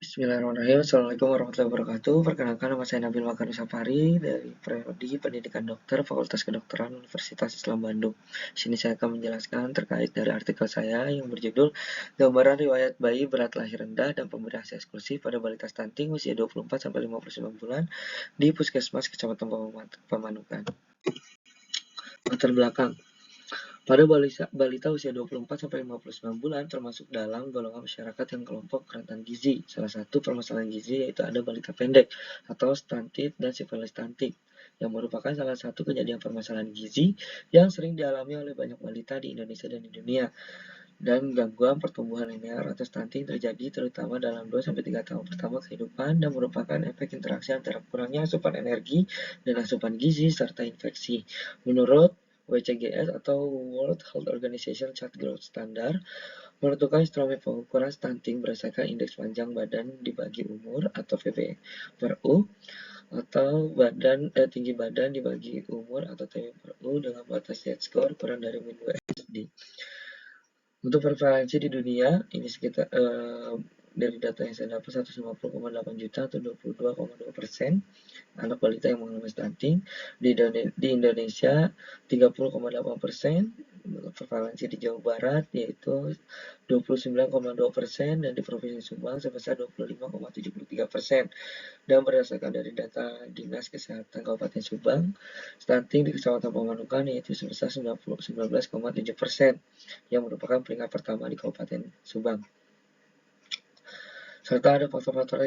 Bismillahirrahmanirrahim. Assalamualaikum warahmatullahi wabarakatuh. Perkenalkan, nama saya Nabil Makarim Safari dari Prodi Pendidikan Dokter Fakultas Kedokteran Universitas Islam Bandung. Di sini saya akan menjelaskan terkait dari artikel saya yang berjudul Gambaran Riwayat Bayi Berat Lahir Rendah dan Pemberian ASI Eksklusif pada Balita Stunting usia 24-59 bulan di Puskesmas Kecamatan Pamanukan. Latar belakang. Pada balita usia 24-59 bulan termasuk dalam golongan masyarakat yang kelompok rentan gizi. Salah satu permasalahan gizi yaitu ada balita pendek atau stunted dan sifilis stunting, yang merupakan salah satu kejadian permasalahan gizi yang sering dialami oleh banyak balita di Indonesia dan di dunia. Dan gangguan pertumbuhan linear atau stunting terjadi terutama dalam 2-3 tahun pertama kehidupan dan merupakan efek interaksi antara kurangnya asupan energi dan asupan gizi serta infeksi. Menurut WCGS atau World Health Organization Child Growth Standard menentukan instrumen pengukuran stunting berdasarkan indeks panjang badan dibagi umur atau VB per U atau tinggi badan dibagi umur atau TB per U dengan batas Z-score kurang dari min 2 SD. Untuk prevalensi di dunia ini sekitar dari data yang saya dapat 150,8 juta atau 22,2% anak balita yang mengalami stunting. Di Indonesia 30,8%, prevalensi di Jawa Barat yaitu 29,2% dan di Provinsi Subang sebesar 25,73%. Dan berdasarkan dari data Dinas Kesehatan Kabupaten Subang, stunting di Kecamatan Pamanukan yaitu sebesar 19,7%, yang merupakan peringkat pertama di Kabupaten Subang. Serta ada faktor-faktor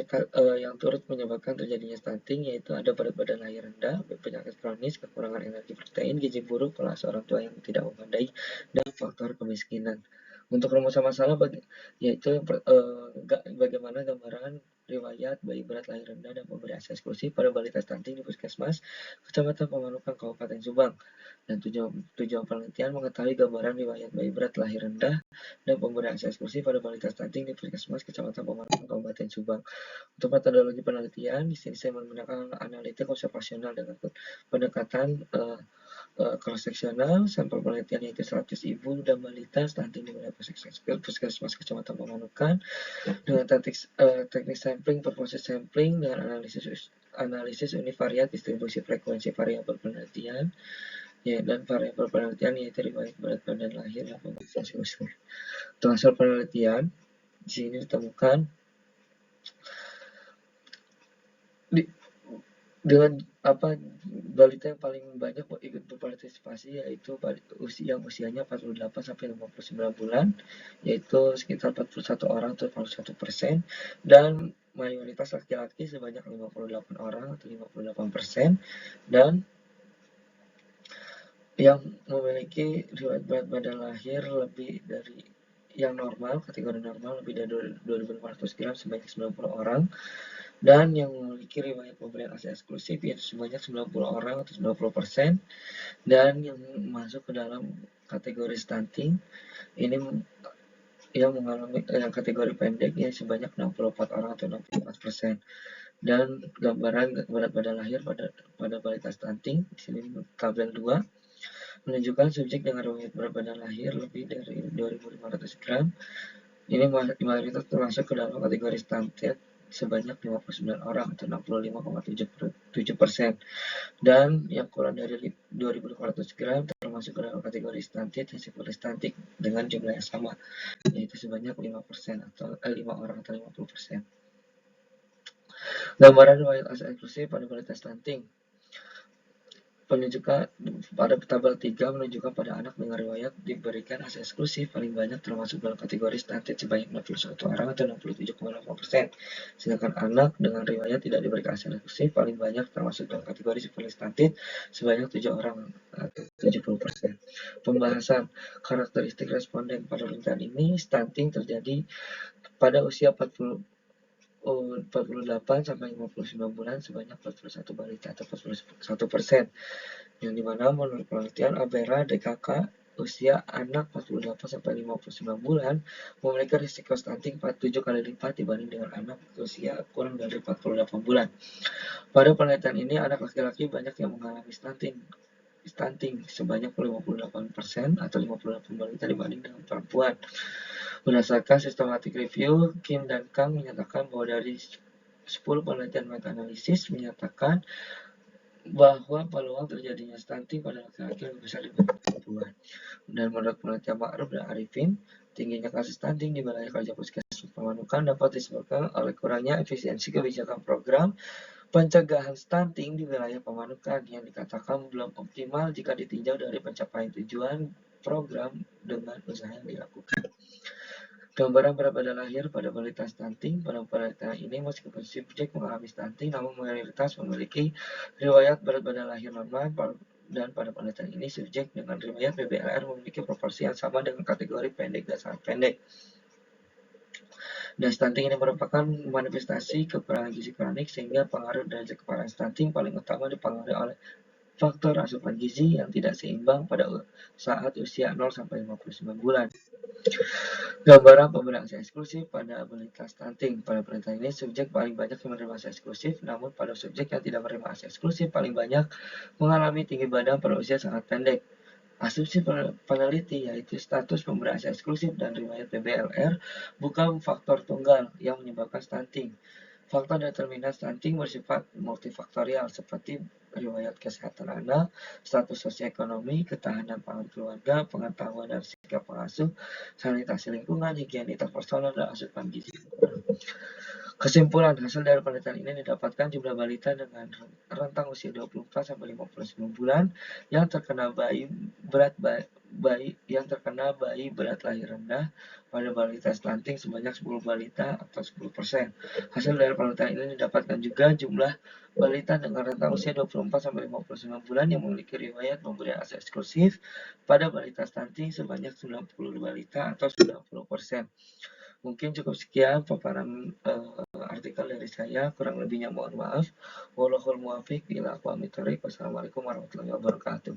yang turut menyebabkan terjadinya stunting, yaitu ada berat badan lahir rendah, penyakit kronis, kekurangan energi protein, gizi buruk, pola asuh orang tua yang tidak memadai, dan faktor kemiskinan. Untuk rumusan masalah yaitu bagaimana gambaran riwayat bayi berat lahir rendah dan pemberian ASI eksklusif pada balita stunting di Puskesmas Kecamatan Pamanukan Kabupaten Subang. Dan tujuan penelitian mengetahui gambaran riwayat bayi berat lahir rendah dan pemberian ASI eksklusif pada balita stunting di Puskesmas Kecamatan Pamanukan Kabupaten Subang. Untuk metodologi penelitian, di sini saya menggunakan analitik observasional dengan pendekatan cross-seksional. Sampel penelitian yaitu 100 ibu dan balita stunting di wilayah Puskesmas Kecamatan Pamanukan dengan teknik sampling, purpose sampling dengan analisis univariat distribusi frekuensi variabel penelitian. Ya, dan variabel penelitian yaitu riwayat berat badan lahir dan pemberian ASI eksklusif. Untuk hasil penelitian di sini ditemukan dengan balita yang paling banyak ikut berpartisipasi yaitu usianya 48-59 bulan, yaitu sekitar 41 orang atau 41%, dan mayoritas laki-laki sebanyak 58 orang atau 58%, dan yang memiliki riwayat berat badan lahir lebih dari yang normal, kategori normal lebih dari 2.500 gram sebanyak 90 orang, dan yang memiliki riwayat pemberian ASI eksklusif yaitu sebanyak 90 orang atau 90%, dan yang masuk ke dalam kategori stunting ini yang mengalami kategori pendek yang sebanyak 64 orang atau 64%. Dan gambaran berat badan lahir pada balita stunting di sini tabel 2 menunjukkan subjek dengan riwayat berat badan lahir lebih dari 2.500 gram. Ini mayoritas termasuk ke dalam kategori stunted sebanyak 59 orang atau 65,7%, dan yang kurang dari 2.500 gram termasuk ke dalam kategori stunted dan sifilis stunting dengan jumlah yang sama, yaitu sebanyak 5% atau 5 orang atau 50%. Gambaran riwayat ASI eksklusif pada balita stunting penunjukan pada tabel 3 menunjukkan pada anak dengan riwayat diberikan ASI eksklusif paling banyak termasuk dalam kategori stunted sebanyak 61 orang atau 67,8%, sedangkan anak dengan riwayat tidak diberikan ASI eksklusif paling banyak termasuk dalam kategori sifilis stunted sebanyak 7 orang atau 70%. Pembahasan karakteristik responden pada penelitian ini, stunting terjadi pada usia 48-59 bulan sebanyak 41 balita atau 41%, yang dimana menurut penelitian Abera DKK usia anak 48-59 bulan memiliki risiko stunting 47 kali lipat dibanding dengan anak usia kurang dari 48 bulan. Pada penelitian ini anak laki-laki banyak yang mengalami stunting sebanyak 58% atau 58 balita dibanding dengan perempuan. Berdasarkan systematic review, Kim dan Kang menyatakan bahwa dari 10 penelitian meta-analisis menyatakan bahwa peluang terjadinya stunting pada laki-laki lebih besar dibanding perempuan. Dan menurut penelitian Ma'ruf dan Arifin, tingginya kasus stunting di wilayah kerja puskesmas Pemanukan dapat disebabkan oleh kurangnya efisiensi kebijakan program pencegahan stunting di wilayah Pemanukan yang dikatakan belum optimal jika ditinjau dari pencapaian tujuan program dengan usaha yang dilakukan. Gambaran berat badan lahir pada balita stunting. Pada penelitian ini, meskipun subjek mengalami stunting, namun mayoritas memiliki riwayat berat badan lahir normal, dan pada penelitian ini, subjek dengan riwayat BBLR memiliki proporsi yang sama dengan kategori pendek dan sangat pendek. Dan stunting ini merupakan manifestasi kekurangan gizi kronik, sehingga pengaruh derajat keparahan stunting paling utama dipengaruhi oleh faktor asupan gizi yang tidak seimbang pada saat usia 0-59 bulan. Gambaran pemberian akses eksklusif pada balita stunting. Pada penelitian ini, subjek paling banyak yang menerima akses eksklusif, namun pada subjek yang tidak menerima akses eksklusif paling banyak mengalami tinggi badan pada usia sangat pendek. Asumsi peneliti yaitu status pemberian akses eksklusif dan riwayat PBLR bukan faktor tunggal yang menyebabkan stunting. Faktor determinan stunting bersifat multifaktorial seperti riwayat kesehatan anak, status sosioekonomi, ketahanan pangan keluarga, pengetahuan dan sikap pengasuh, sanitasi lingkungan, higienitas personal, dan asupan gizi. Kesimpulan hasil dari penelitian ini didapatkan jumlah balita dengan rentang usia 24-59 bulan yang terkena bayi berat lahir rendah pada balita stunting sebanyak 10 balita atau 10%. Hasil dari penelitian ini didapatkan juga jumlah balita dengan rentang usia 24-59 bulan yang memiliki riwayat pemberian akses eksklusif pada balita stunting sebanyak 90 balita atau 90%. Mungkin cukup sekian paparan artikel dari saya, kurang lebihnya mohon maaf. Wallahul muwaffiq ila aqwamit thoriq. Wassalamualaikum warahmatullahi wabarakatuh.